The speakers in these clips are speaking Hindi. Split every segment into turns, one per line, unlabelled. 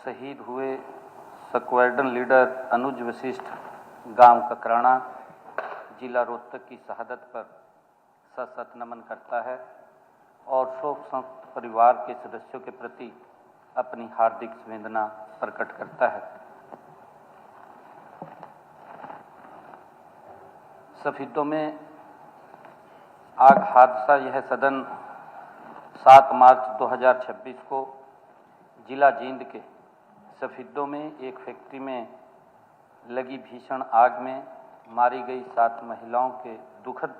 शहीद हुए स्क्वाड्रन लीडर अनुज वशिष्ठ गांव ककराना जिला रोहतक की शहादत पर सशत नमन करता है और शोक संतप्त परिवार के सदस्यों के प्रति अपनी हार्दिक संवेदना प्रकट करता है। शहीदों में आग हादसा यह सदन 7 मार्च 2026 को जिला जींद के शहीदों में एक फैक्ट्री में लगी भीषण आग में मारी गई 7 महिलाओं के दुखद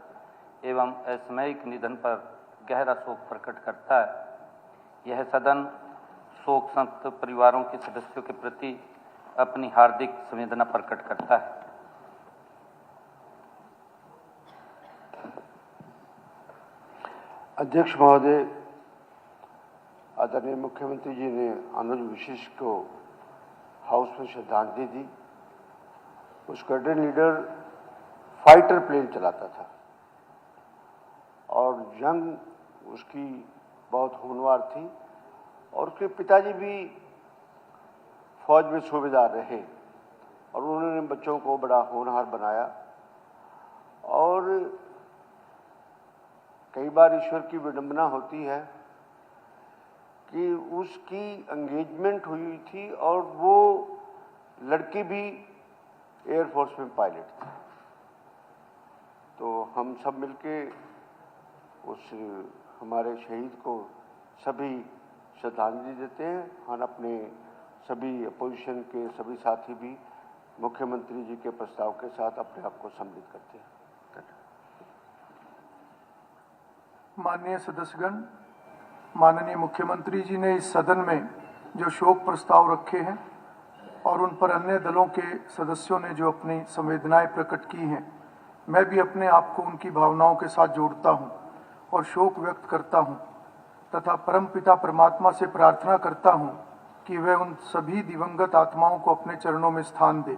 एवं असामयिक निधन पर गहरा शोक प्रकट करता है। यह सदन शोक संतप्त परिवारों के सदस्यों के प्रति अपनी हार्दिक संवेदना प्रकट करता है।
अध्यक्ष महोदय, आदरणीय मुख्यमंत्री जी ने अनुज वशिष्ठ को हाउस में श्रद्धांजलि दी। वो स्क्वाड्रन लीडर फाइटर प्लेन चलाता था और जंग उसकी बहुत होनहार थी और उसके पिताजी भी फौज में सूबेदार रहे और उन्होंने बच्चों को बड़ा होनहार बनाया। और कई बार ईश्वर की विडंबना होती है कि उसकी एंगेजमेंट हुई थी और वो लड़की भी एयरफोर्स में पायलट थी। तो हम सब मिलके उस हमारे शहीद को सभी श्रद्धांजलि देते हैं और अपने सभी अपोजिशन के सभी साथी भी मुख्यमंत्री जी के प्रस्ताव के साथ अपने आप को सम्मिलित करते हैं।
माननीय सदस्यगण, माननीय मुख्यमंत्री जी ने इस सदन में जो शोक प्रस्ताव रखे हैं और उन पर अन्य दलों के सदस्यों ने जो अपनी संवेदनाएं प्रकट की हैं, मैं भी अपने आप को उनकी भावनाओं के साथ जोड़ता हूं और शोक व्यक्त करता हूं तथा परमपिता परमात्मा से प्रार्थना करता हूं कि वह उन सभी दिवंगत आत्माओं को अपने चरणों में स्थान दे।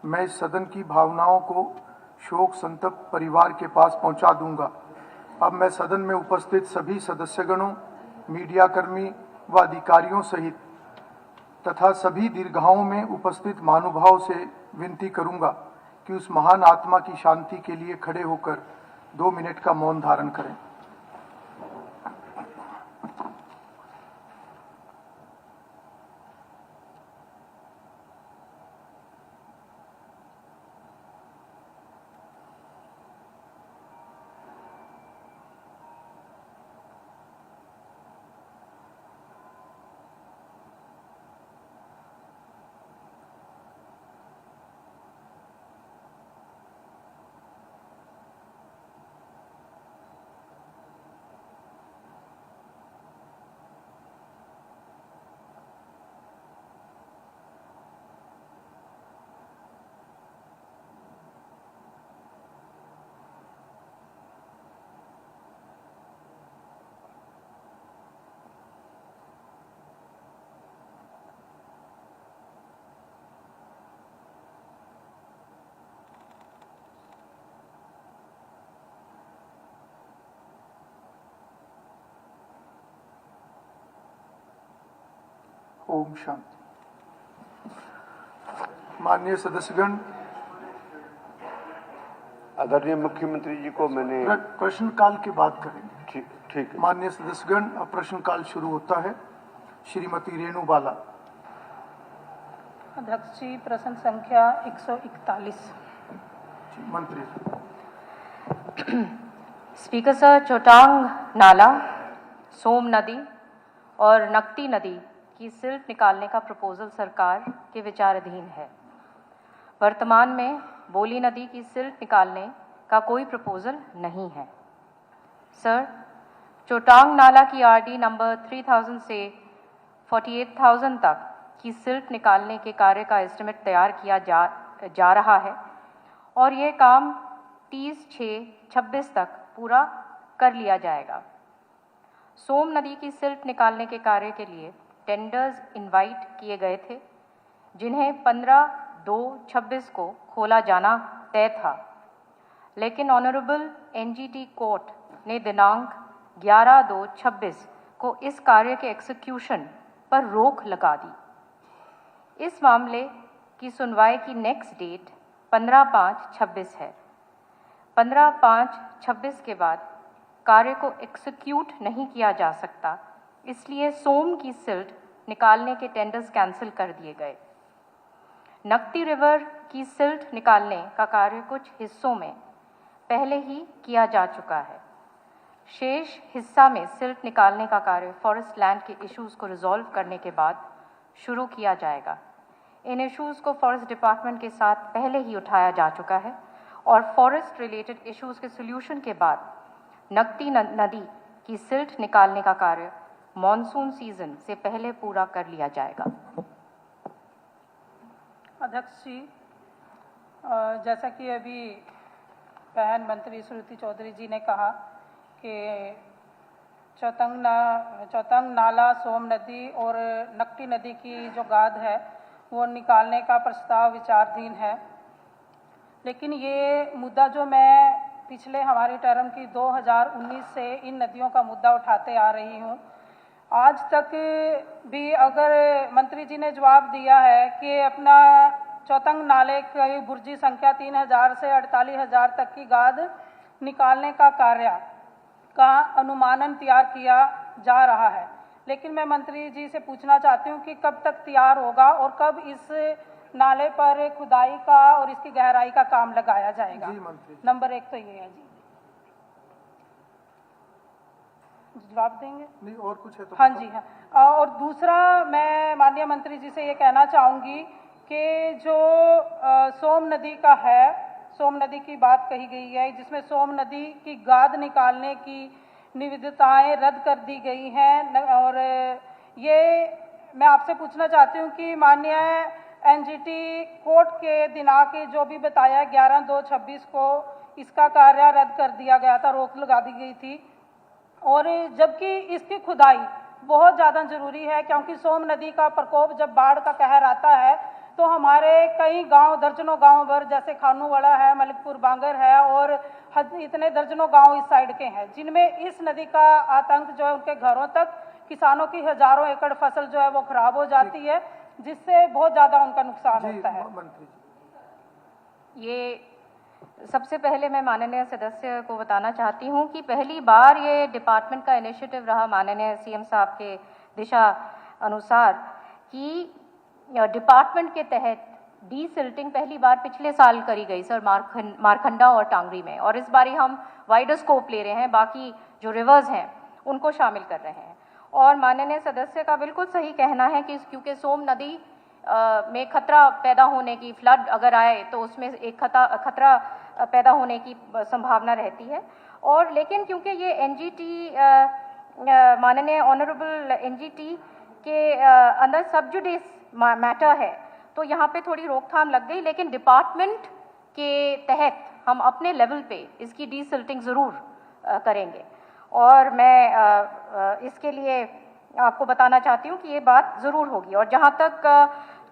मैं इस सदन की भावनाओं को शोक संतप्त परिवार के पास पहुंचा दूंगा। अब मैं सदन में उपस्थित सभी सदस्यगणों, मीडियाकर्मी व अधिकारियों सहित तथा सभी दीर्घाओं में उपस्थित महानुभाव से विनती करूंगा कि उस महान आत्मा की शांति के लिए खड़े होकर 2 मिनट का मौन धारण करें। ओम शांति। माननीय सदस्यगण,
आदरणीय मुख्यमंत्री जी को मैंने
प्रश्नकाल की बात करेंगे।
ठीक है।
माननीय सदस्यगण, अब प्रश्नकाल शुरू होता है। श्रीमती रेणु बाला।
अध्यक्ष जी, प्रश्न संख्या 141।
मंत्री।
स्पीकर सर, चोटांग नाला, सोम नदी और नकटी नदी की सिल्ट निकालने का प्रपोजल सरकार के विचाराधीन है। वर्तमान में बोली नदी की सिल्ट निकालने का कोई प्रपोजल नहीं है। सर, चोटांग नाला की आरडी नंबर 3000 से 48,000 तक की सिल्ट निकालने के कार्य का एस्टिमेट तैयार किया जा रहा है और ये काम 30/6/26 तक पूरा कर लिया जाएगा। सोम नदी की सिल्ट निकालने के कार्य के लिए टेंडर्स इनवाइट किए गए थे, जिन्हें 15/2/26 को खोला जाना तय था, लेकिन ऑनरेबल एनजीटी कोर्ट ने दिनांक 11/2/26 को इस कार्य के एग्जीक्यूशन पर रोक लगा दी। इस मामले की सुनवाई की नेक्स्ट डेट 15/5/26 है। 15/5/26 के बाद कार्य को एक्सिक्यूट नहीं किया जा सकता, इसलिए सोम की सिल्ट निकालने के टेंडर्स कैंसिल कर दिए गए। नकटी रिवर की सिल्ट निकालने का कार्य कुछ हिस्सों में पहले ही किया जा चुका है। शेष हिस्सा में सिल्ट निकालने का कार्य फॉरेस्ट लैंड के इश्यूज़ को रिजॉल्व करने के बाद शुरू किया जाएगा। इन इश्यूज़ को फॉरेस्ट डिपार्टमेंट के साथ पहले ही उठाया जा चुका है और फॉरेस्ट रिलेटेड इश्यूज़ के सोल्यूशन के बाद नकटी नदी की सिल्ट निकालने का कार्य मॉनसून सीजन से पहले पूरा कर लिया जाएगा।
अध्यक्ष जी, जैसा कि अभी बहन मंत्री श्रुति चौधरी जी ने कहा कि चौतंग नाला, सोम नदी और नकटी नदी की जो गाद है वो निकालने का प्रस्ताव विचाराधीन है। लेकिन ये मुद्दा जो मैं पिछले हमारी टर्म की 2019 से इन नदियों का मुद्दा उठाते आ रही हूँ, आज तक भी अगर मंत्री जी ने जवाब दिया है कि अपना चौतंग नाले की बुर्जी संख्या 3000 से 48,000 तक की गाद निकालने का कार्य का अनुमानन तैयार किया जा रहा है, लेकिन मैं मंत्री जी से पूछना चाहती हूँ कि कब तक तैयार होगा और कब इस नाले पर खुदाई का और इसकी गहराई का काम लगाया जाएगा।
जी मंत्री।
नंबर 1 तो ये है जी, जवाब देंगे?
नहीं और कुछ है तो
हाँ जी हाँ। और दूसरा मैं माननीय मंत्री जी से ये कहना चाहूँगी कि जो सोम नदी का है, सोम नदी की बात कही गई है जिसमें सोम नदी की गाद निकालने की निविदाएं रद्द कर दी गई हैं और ये मैं आपसे पूछना चाहती हूँ कि माननीय एनजीटी कोर्ट के दिनांक जो भी बताया 11/2/26 को इसका कार्य रद्द कर दिया गया था, रोक लगा दी गई थी, और जबकि इसकी खुदाई बहुत ज़्यादा ज़रूरी है क्योंकि सोम नदी का प्रकोप जब बाढ़ का कहर आता है तो हमारे कई गांव, दर्जनों गांव भर जैसे खानूवाड़ा है, मलिकपुर बांगर है और इतने दर्जनों गांव इस साइड के हैं जिनमें इस नदी का आतंक जो है उनके घरों तक, किसानों की हजारों एकड़ फसल जो है वो खराब हो जाती है जिससे बहुत ज़्यादा उनका नुकसान होता है।
मंत्री जी,
ये सबसे पहले मैं माननीय सदस्य को बताना चाहती हूँ कि पहली बार ये डिपार्टमेंट का इनिशिएटिव रहा माननीय सीएम साहब के दिशा अनुसार कि डिपार्टमेंट के तहत डीसिल्टिंग पहली बार पिछले साल करी गई सर, मारखंडा और टांगरी में, और इस बारी हम वाइडर स्कोप ले रहे हैं, बाकी जो रिवर्स हैं उनको शामिल कर रहे हैं। और माननीय सदस्य का बिल्कुल सही कहना है कि क्योंकि सोम नदी में खतरा पैदा होने की, फ्लड अगर आए तो उसमें एक खतरा पैदा होने की संभावना रहती है, और लेकिन क्योंकि ये एनजीटी माननीय ऑनरेबल एनजीटी के अंदर सब जुडिस मैटर है तो यहाँ पे थोड़ी रोकथाम लग गई, लेकिन डिपार्टमेंट के तहत हम अपने लेवल पे इसकी डीसिल्टिंग ज़रूर करेंगे। और मैं इसके लिए आपको बताना चाहती हूँ कि ये बात ज़रूर होगी। और जहाँ तक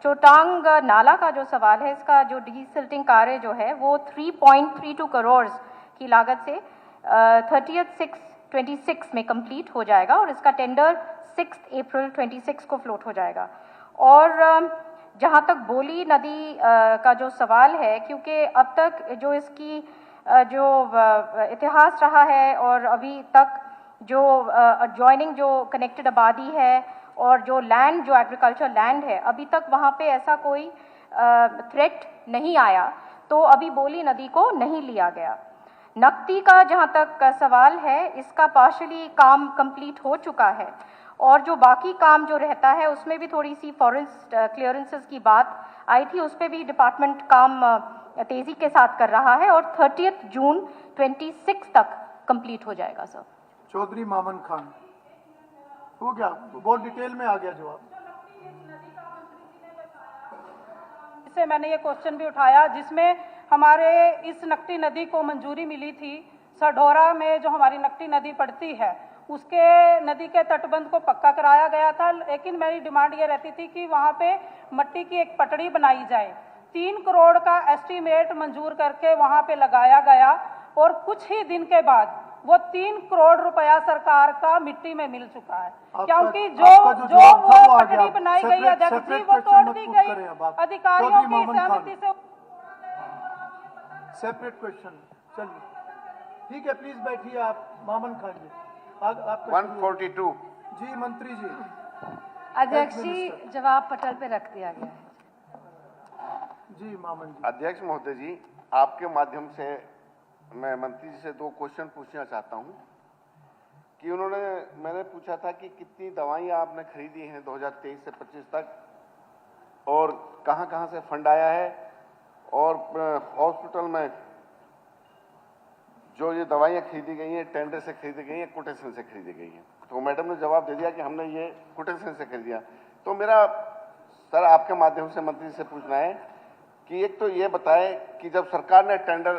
चौटांग नाला का जो सवाल है, इसका जो डीसिल्टिंग कार्य जो है वो 3.32 करोड़ की लागत से 30/6/26 में कंप्लीट हो जाएगा और इसका टेंडर 6 अप्रैल 26 को फ्लोट हो जाएगा। और जहाँ तक बोली नदी का जो सवाल है, क्योंकि अब तक जो इसकी जो इतिहास रहा है और अभी तक जो जॉइनिंग जो कनेक्टेड आबादी है और जो लैंड, जो एग्रीकल्चर लैंड है, अभी तक वहाँ पे ऐसा कोई थ्रेट नहीं आया, तो अभी बोली नदी को नहीं लिया गया। नकटी का जहाँ तक सवाल है, इसका पार्शली काम कंप्लीट हो चुका है और जो बाकी काम जो रहता है उसमें भी थोड़ी सी फॉरेस्ट क्लियरेंसेस की बात आई थी, उस पर भी डिपार्टमेंट काम तेज़ी के साथ कर रहा है और 30 जून 26 तक कंप्लीट हो जाएगा सर।
चौधरी मामन खान, हो गया, बहुत डिटेल में आ गया जवाब।
इससे मैंने ये क्वेश्चन भी उठाया जिसमें हमारे इस नकटी नदी को मंजूरी मिली थी, सढौरा में जो हमारी नकटी नदी पड़ती है उसके नदी के तटबंध को पक्का कराया गया था, लेकिन मेरी डिमांड ये रहती थी कि वहाँ पे मट्टी की एक पटड़ी बनाई जाए। 3 करोड़ का एस्टीमेट मंजूर करके वहाँ पे लगाया गया और कुछ ही दिन के बाद वो 3 करोड़ रुपया सरकार का मिट्टी में मिल चुका है, क्योंकि जो
आपका
जो
जवाब था
वो
आ
पटड़ी
गया।
बनाई गई अध्यक्ष जी
सेपरेट
वो
क्वेश्चन
तोड़
मत
दी
पुट
गई
करें अब आप।
अधिकारियों
चौधरी
की
मोहम्मद खान।
सहमति से।
सेपरेट क्वेश्चन, चलिए ठीक है, प्लीज बैठिए आप। मामन खान जी, आपका
142।
जी मंत्री जी।
अध्यक्ष जी, जवाब पटल पे रख दिया गया है।
जी मामन जी।
अध्यक्ष महोदय जी, आपके माध्यम से मैं मंत्री जी से 2 क्वेश्चन पूछना चाहता हूं कि मैंने पूछा था कि कितनी दवाइयां आपने खरीदी हैं 2023 से 25 तक और कहां-कहां से फंड आया है, और हॉस्पिटल में जो ये दवाइयां खरीदी गई हैं टेंडर से खरीदी गई हैं, कोटेशन से खरीदी गई हैं। तो मैडम ने जवाब दे दिया कि हमने ये कोटेशन से खरीदिया। तो मेरा सर आपके माध्यम से मंत्री से पूछना है कि एक तो ये बताएं कि जब सरकार ने टेंडर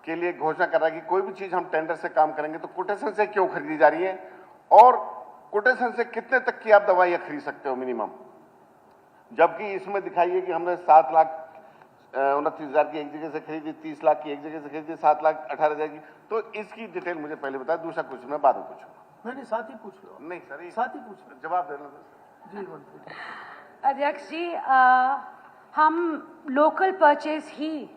के लिए घोषणा कर रहा है कि कोई भी चीज हम टेंडर से काम करेंगे तो कोटेशन से क्यों खरीदी जा रही है, और कोटेशन से कितने तक की आप दवाइयां खरीद सकते हो मिनिमम, जबकि इसमें दिखाइए कि हमने 7,29,000 की एक जगह से खरीदी, 30 लाख की एक जगह से खरीदी, 7,18,000 की। तो इसकी डिटेल मुझे पहले बताएं, दूसरा क्वेश्चन मैं बाद में पूछूंगा।
नहीं साथ ही पूछ लो।
नहीं सर,
साथ ही पूछ लो।
जवाब देना
जी मंत्री।
अध्यक्ष जी, हम लोकल परचेज ही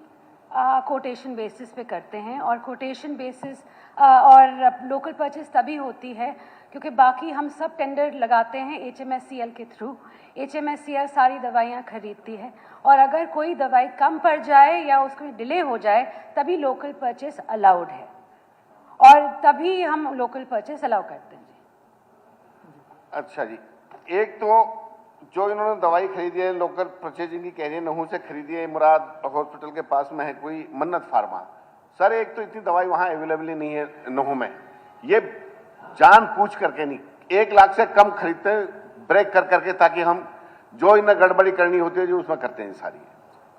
कोटेशन बेसिस पे करते हैं, और कोटेशन बेसिस और लोकल परचेज तभी होती है क्योंकि बाकी हम सब टेंडर लगाते हैं HMSCL के थ्रू। HMSCL सारी दवाइयाँ खरीदती है, और अगर कोई दवाई कम पड़ जाए या उसको डिले हो जाए तभी लोकल परचेज अलाउड है, और तभी हम लोकल परचेज अलाउ करते हैं।
अच्छा जी, एक तो जो इन्होंने दवाई खरीदी है लोकल परचेजिंग की कह रही है, नहू से खरीदी है, मुराद हॉस्पिटल के पास में है कोई मन्नत फार्मा। सर एक तो इतनी दवाई वहां अवेलेबल ही नहीं है नहू में, ये जान पूछ करके नहीं, 1 लाख से कम खरीदते हैं ब्रेक कर करके, ताकि हम जो इन्हें गड़बड़ी करनी होती है जो उसमें करते हैं सारी।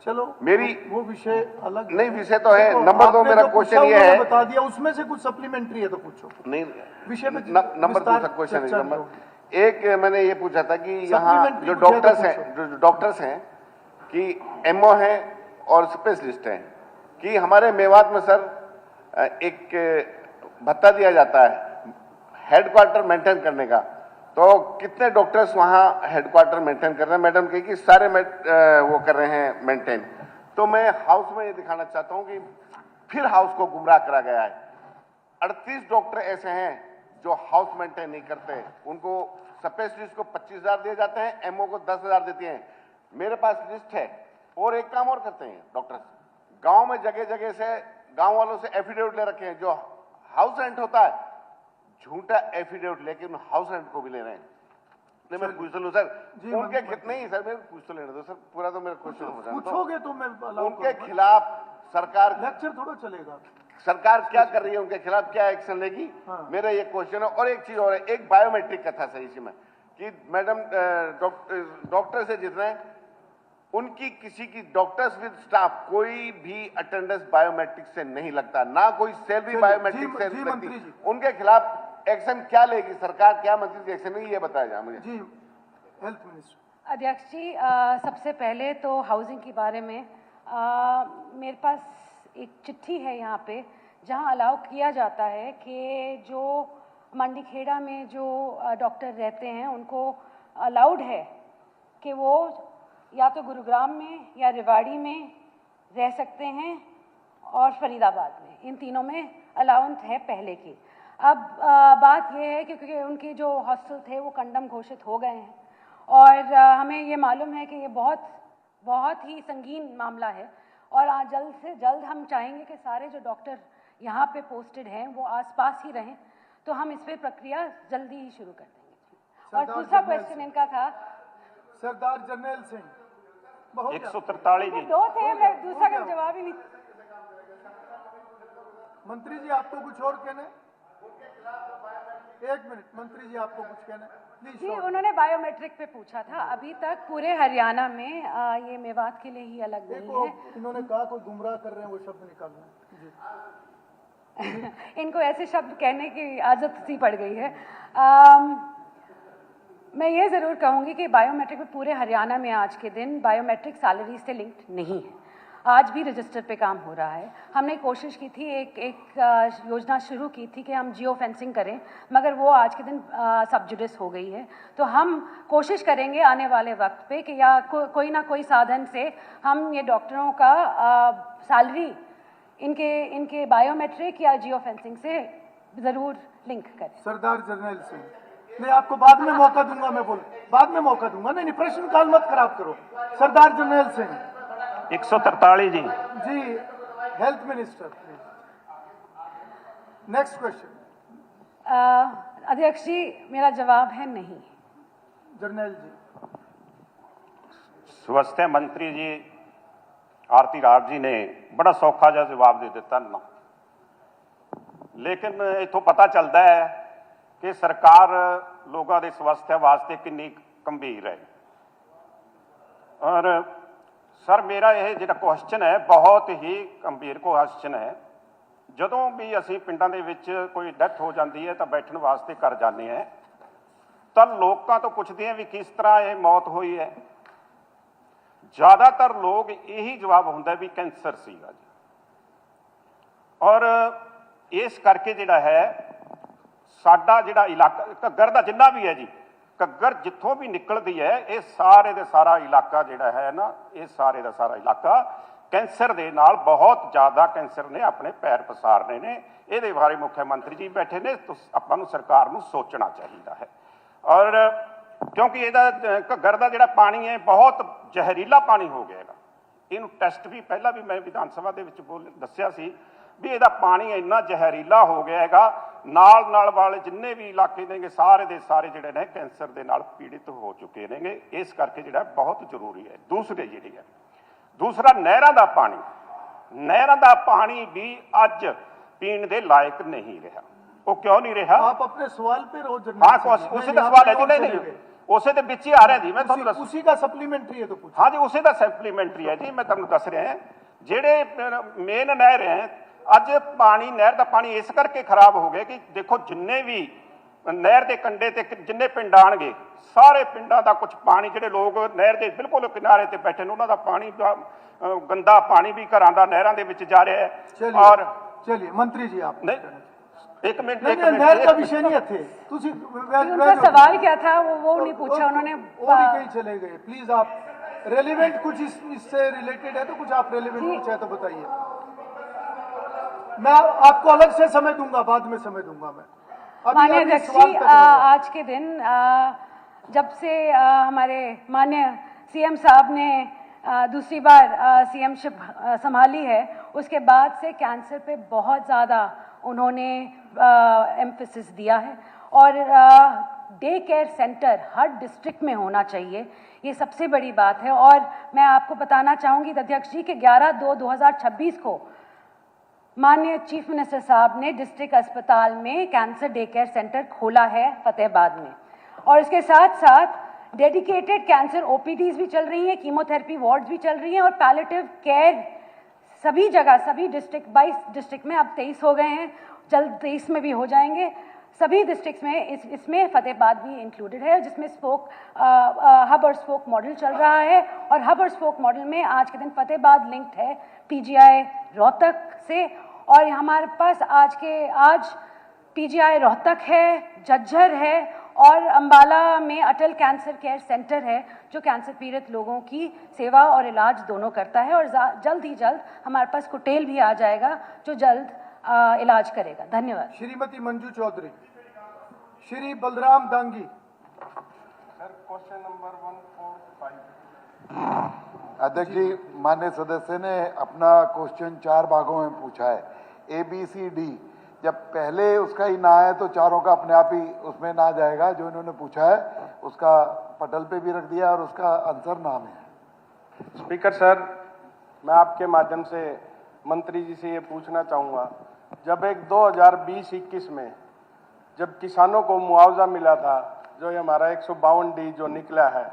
चलो
मेरी
वो विषय अलग
नहीं, विषय तो है। नंबर 2 मेरा क्वेश्चन ये है,
बता दिया, उसमें से कुछ सप्लीमेंट्री है तो पूछो।
नहीं
विषय में
नंबर 2 का क्वेश्चन है। नंबर 1 मैंने ये पूछा था कि यहाँ जो डॉक्टर्स हैं कि MO हैं और स्पेशलिस्ट हैं, कि हमारे मेवात में सर एक भत्ता दिया जाता है हेडक्वार्टर मेंटेन करने का, तो कितने डॉक्टर्स वहां हेडक्वार्टर मेंटेन कर रहे हैं? मैडम कही कि सारे वो कर रहे हैं मेंटेन। तो मैं हाउस में ये दिखाना चाहता हूं कि फिर हाउस को गुमराह करा गया है। 38 डॉक्टर ऐसे हैं जो हाउस मेंटेन नहीं करते, उनको स्पेशलिस्ट को 25,000 दिए जाते हैं, MO को 10,000 देते हैं। मेरे पास लिस्ट है। और एक काम और करते हैं डॉक्टर, गांव में जगह जगह से गांव वालों से एफिडेविट ले रखे हैं, जो हाउस रेंट होता है झूठा एफिडेविट लेके उन हाउस रेंट को भी ले रहे हैं। नहीं मैं पूछ लूं सर, उनके नहीं सर, मैं पूछ तो लेने दो सर, पूरा तो मेरा क्वेश्चन हो जाए।
पूछोगे तो मैं
उनके खिलाफ सरकार,
लेक्चर थोड़ा चलेगा,
सरकार क्या कर रही है, उनके खिलाफ क्या एक्शन लेगी? मेरा ये क्वेश्चन है। और एक चीज और है, एक बायोमेट्रिक का था सर इसी में, कि मैडम डॉक्टर से जितने उनकी किसी की डॉक्टर्स विद स्टाफ कोई भी अटेंडेंस बायोमेट्रिक से नहीं लगता, ना कोई सैलरी बायोमेट्रिक से लगती। उनके खिलाफ एक्शन क्या लेगी सरकार, क्या मंत्री जी एक्शन लेगी, ये बताया जाए मुझे।
जी हेल्थ मिनिस्टर।
अध्यक्ष जी, सबसे पहले तो हाउसिंग के बारे में मेरे पास एक चिट्ठी है यहाँ पे, जहाँ अलाउ किया जाता है कि जो मंडीखेड़ा में जो डॉक्टर रहते हैं उनको अलाउड है कि वो या तो गुरुग्राम में या रेवाड़ी में रह सकते हैं और फरीदाबाद में, इन तीनों में अलाउंस है पहले की। अब बात यह है कि क्योंकि उनके जो हॉस्टल थे वो कंडम घोषित हो गए हैं, और हमें ये मालूम है कि ये बहुत ही संगीन मामला है, और जल्द से जल्द हम चाहेंगे कि सारे जो डॉक्टर यहाँ पे पोस्टेड हैं वो आसपास ही रहें, तो हम इस पर प्रक्रिया जल्दी ही शुरू कर देंगे। और दूसरा क्वेश्चन इनका था
सरदार जर्नैल सिंह,
143 जी,
2 थे, मैं दूसरा का जवाब ही नहीं।
मंत्री जी आपको कुछ और कहना है? 1 मिनट, मंत्री जी आपको कुछ कहना है प्लीज।
जी, उन्होंने बायोमेट्रिक पे पूछा था। अभी तक पूरे हरियाणा में ये मेवात के लिए ही अलग नहीं है।
इन्होंने कहा कोई गुमराह कर रहे हैं, वो शब्द निकालना जी।
इनको ऐसे शब्द कहने की आदत सी पड़ गई है। मैं ये ज़रूर कहूँगी कि बायोमेट्रिक में पूरे हरियाणा में आज के दिन बायोमेट्रिक सैलरी से लिंक्ड नहीं है।
आज भी रजिस्टर पे काम हो रहा है। हमने कोशिश की थी, एक योजना शुरू की थी कि हम जियो फेंसिंग करें, मगर वो आज के दिन सबजुडिस हो गई है। तो हम कोशिश करेंगे आने वाले वक्त पे कि या कोई ना कोई साधन से हम ये डॉक्टरों का सैलरी इनके बायोमेट्रिक या जियो फेंसिंग से ज़रूर लिंक करें।
सरदार जर्नैल सिंह, मैं आपको बाद में मौका दूंगा, मैं बोल बाद में मौका दूंगा। नहीं, प्रश्न काल मत खराब करो। सरदार जर्नैल सिंह
143 जी।
जी, health minister please. Next question.
अध्यक्ष जी, मेरा जवाब है नहीं।
जर्नैल जी।
स्वास्थ्य मंत्री जी आरती राव जी ने बड़ा सौखा जिहा जवाब दे दिता ना, लेकिन इथों पता चलता है कि सरकार लोगों के स्वास्थ्य वास्ते कितनी गंभीर है। और सर, मेरा यह जो क्वेश्चन है बहुत ही गंभीर क्वेश्चन है। जदों भी असी पिंडां दे विच कोई डेथ हो जाती है तो बैठण वास्ते कर जाते हैं, तो लोगों तो पुछते हैं भी किस तरह ये मौत हुई है। ज़्यादातर लोग यही जवाब होंदा भी कैंसर सीगा जी। और इस करके जिहड़ा है साडा जिहड़ा इलाका घग्गर दा जिन्ना भी है जी, घग्गर जिथों भी निकलती है ये सारे दे सारा इलाका जिहड़ा है ना, ये सारे दा सारा इलाका कैंसर दे नाल बहुत ज़्यादा कैंसर ने अपने पैर पसारने ने। ये बारे मुख्यमंत्री जी बैठे ने, तो आपां नूं सरकार नूं सोचना चाहिए है। और क्योंकि ਇਹਦਾ ਘੱਗਰ ਦਾ ਜਿਹੜਾ ਪਾਣੀ है बहुत ਜ਼ਹਿਰੀਲਾ पानी हो गया। ਇਹਨੂੰ ਟੈਸਟ भी पहला भी मैं विधान सभा ਦੇ ਵਿੱਚ ਦੱਸਿਆ ਸੀ भी ਇਹਦਾ पानी ਇੰਨਾ ਜ਼ਹਿਰੀਲਾ हो गया हैगा, ਨਾਲ वाले जिन्ने भी इलाके नेगे सारे ਦੇ ਸਾਰੇ ਜਿਹੜੇ ਨੇ कैंसर ਦੇ ਨਾਲ पीड़ित हो चुके नेगे। इस करके ਜਿਹੜਾ बहुत ਜ਼ਰੂਰੀ है। दूसरे ਜਿਹੜੀ है दूसरा नहरां ਦਾ पानी, नहरां ਦਾ पानी भी ਅੱਜ पीण ਦੇ लायक नहीं रहा। वो क्यों नहीं रहा?
आप अपने सवाल पे रहो।
हाँ, उसी का सवाल है जी। नहीं, उसे तो बिच ही आ रहा जी। मैं तुहानूं
उसी का सप्लीमेंट्री है तो पूछो।
हाँ जी, उसी का सप्लीमेंट्री है जी। मैं तुहानूं दस रहा जेड़े मेन नहर है अज पानी, नहर का पानी इस करके खराब हो गया कि देखो जिन्ने भी नहर के कंढे ते जिन्ने पिंड आणगे सारे पिंडां दा कुछ पानी, जिहड़े लोग नहर के बिल्कुल किनारे ते बैठे ने उन्हां दा पानी गंदा पानी भी घरां दा नहरां दे विच जा रहा है। और
चलिए मंत्री जी, आप
नहीं, एक मिनट
नहर का विषय नहीं थे।
उनका सवाल क्या था वो नहीं पूछा उन्होंने,
वो भी कहीं चले गए। प्लीज आप रेलिवेंट कुछ इससे रिलेटेड है तो कुछ आप रेलिवेंट कुछ है तो बताइए। मैं आपको अलग से समय दूंगा, बाद में समय दूंगा मैं।
माननीय अध्यक्ष जी, आज के दिन जब से हमारे माननीय सीएम साहब ने दूसरी बार सीएमशिप संभाली है, उसके बाद से कैंसर पे बहुत ज़्यादा उन्होंने एम्फेसिस दिया है। और डे केयर सेंटर हर डिस्ट्रिक्ट में होना चाहिए, ये सबसे बड़ी बात है। और मैं आपको बताना चाहूँगी अध्यक्ष जी कि 11/2/2026 को माननीय चीफ मिनिस्टर साहब ने डिस्ट्रिक्ट अस्पताल में कैंसर डे केयर सेंटर खोला है फतेहाबाद में। और इसके साथ साथ डेडिकेटेड कैंसर ओपीडीज भी चल रही हैं, कीमोथेरेपी वार्ड्स भी चल रही हैं और पैलेटिव केयर सभी जगह, सभी डिस्ट्रिक्ट, 22 डिस्ट्रिक्ट में, अब 23 हो गए हैं, जल्द 23 में भी हो जाएंगे। सभी डिस्ट्रिक्ट्स में इसमें फतेहाबाद भी इंक्लूडेड है, जिसमें स्पोक हब और स्पोक मॉडल चल रहा है। और हब और स्पोक मॉडल में आज के दिन फतेहाबाद लिंक्ड है पीजीआई रोहतक से। और हमारे पास आज पीजीआई रोहतक है, झज्जर है और अंबाला में अटल कैंसर केयर सेंटर है, जो कैंसर पीड़ित लोगों की सेवा और इलाज दोनों करता है। और जल्द ही जल्द हमारे पास कुटेल भी आ जाएगा जो जल्द इलाज करेगा। धन्यवाद।
Shrimati Manju Chaudhary. Shri Balram Dangi.
Sir, question number 145।
अध्यक्ष जी, माननीय सदस्य ने अपना क्वेश्चन 4 भागों में पूछा है, ABCD। जब पहले उसका ही ना है तो चारों का अपने आप ही उसमें ना जाएगा। जो इन्होंने पूछा है उसका पटल पे भी रख दिया और उसका आंसर नाम है।
स्पीकर सर, मैं आपके माध्यम से मंत्री जी से ये पूछना चाहूँगा, जब एक 2020-21 में जब किसानों को मुआवजा मिला था, जो ये हमारा 152D जो निकला है,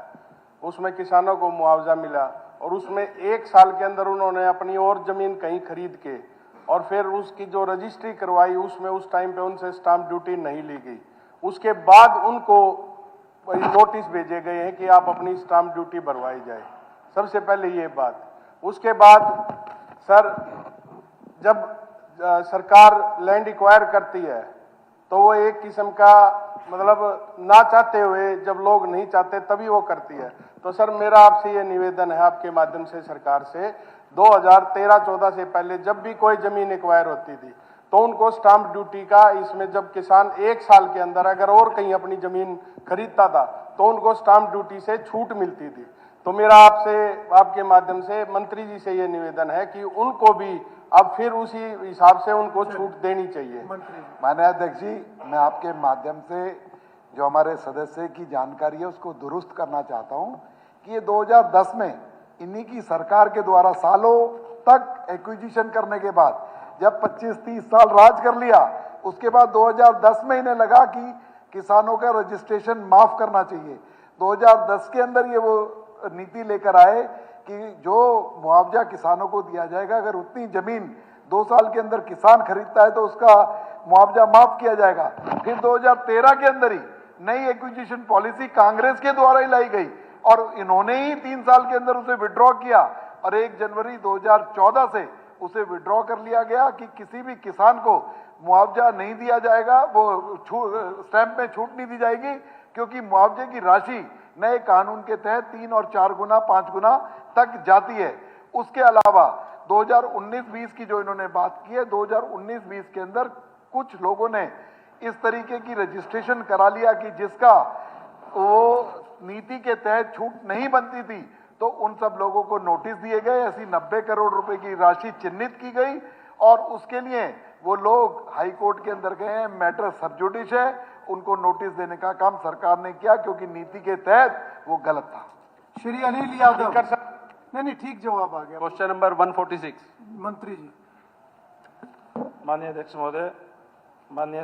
उसमें किसानों को मुआवजा मिला और उसमें 1 साल के अंदर उन्होंने अपनी और ज़मीन कहीं खरीद के और फिर उसकी जो रजिस्ट्री करवाई, उसमें उस टाइम पे उनसे स्टाम्प ड्यूटी नहीं ली गई। उसके बाद उनको नोटिस भेजे गए हैं कि आप अपनी स्टाम्प ड्यूटी भरवाई जाए। सबसे पहले ये बात। उसके बाद सर जब सरकार लैंड एक्वायर करती है तो वो एक किस्म का मतलब ना चाहते हुए, जब लोग नहीं चाहते तभी वो करती है। तो सर मेरा आपसे ये निवेदन है आपके माध्यम से सरकार से, 2013-14 से पहले जब भी कोई जमीन एक्वायर होती थी तो उनको स्टाम्प ड्यूटी का, इसमें जब किसान 1 साल के अंदर अगर और कहीं अपनी जमीन खरीदता था तो उनको स्टाम्प ड्यूटी से छूट मिलती थी। तो मेरा आपसे, आपके माध्यम से मंत्री जी से ये निवेदन है कि उनको भी अब फिर उसी हिसाब से उनको छूट देनी चाहिए।
माननीय अध्यक्ष जी, मैं आपके माध्यम से जो हमारे सदस्य की जानकारी है उसको दुरुस्त करना चाहता हूं कि ये 2010 में इन्हीं की सरकार के द्वारा सालों तक एक्विजिशन करने के बाद जब 25-30 साल राज कर लिया, उसके बाद 2010 में इन्हें लगा कि किसानों का रजिस्ट्रेशन माफ करना चाहिए। 2010 के अंदर ये वो नीति लेकर आए कि जो मुआवजा किसानों को दिया जाएगा, अगर उतनी जमीन 2 साल के अंदर किसान खरीदता है तो उसका मुआवजा माफ किया जाएगा। फिर 2013 के अंदर ही नई एक्विजिशन पॉलिसी कांग्रेस के द्वारा ही लाई गई और इन्होंने ही 3 साल के अंदर उसे विड्रॉ किया और 1 जनवरी 2014 से उसे विड्रॉ कर लिया गया कि किसी भी किसान को मुआवजा नहीं दिया जाएगा, वो स्टैंप में छूट नहीं दी जाएगी, क्योंकि मुआवजे की राशि नए कानून के तहत 3 और 4 गुना 5 गुना तक जाती है। उसके अलावा 2019-20 की जो इन्होंने बात की है, 2019-20 के अंदर कुछ लोगों ने इस तरीके की रजिस्ट्रेशन करा लिया कि जिसका वो नीति के तहत छूट नहीं बनती थी, तो उन सब लोगों को नोटिस दिए गए। ऐसी 90 करोड़ रुपए की राशि चिन्हित की गई और उसके लिए वो लोग हाई कोर्ट के अंदर गए हैं। मैटर सब जुडिश है, उनको नोटिस देने का काम सरकार ने किया क्योंकि नीति के तहत वो गलत था।
श्री अनिल यादव। नहीं, ठीक जवाब आ गया।
Question number 146।
मंत्री जी।
माननीय अध्यक्ष महोदय, माननीय